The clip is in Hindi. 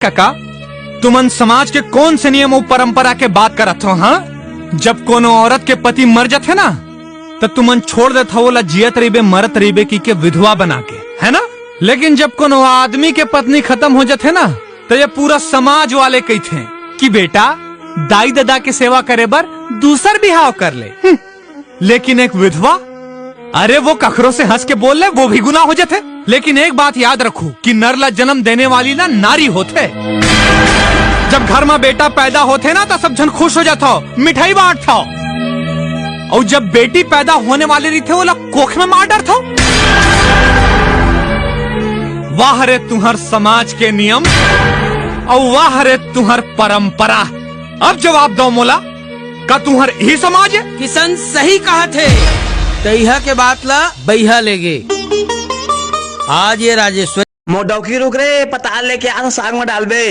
काका, तुमन समाज के कौन से नियम और परंपरा के बात करत हो? हाँ, जब कोनो औरत के पति मर जाते ना तो तुमन छोड़ देते हो ला जियत रहीबे मरत रहीबे की के विधवा बना के, है ना? लेकिन जब कोनो आदमी के पत्नी खत्म हो जाते ना तो ये पूरा समाज वाले कहते हैं कि बेटा दाई दादा के सेवा करे बर दूसर बिहाव कर ले। लेकिन एक विधवा, अरे वो कखरों से हंस के बोल ले वो भी गुनाह हो जाते। लेकिन एक बात याद रखो कि नर ला जन्म देने वाली ना नारी होते। जब घर में बेटा पैदा होते ना तो सब जन खुश हो जाता हो, मिठाई बांटता हो। और जब बेटी पैदा होने वाली रही थे वो लोग कोख में मार डरता। वाह रे तुम्हार समाज के नियम और वाह रे तुम्हार परंपरा। अब जवाब दो मोला, का तुम्हार यही समाज है? किशन सही कहा थे। तैहा के बात ला बैहा लेगे। आज ये राजेश्वर मोडौकी रुक रे, पताल लेके आ साग में डाल बे।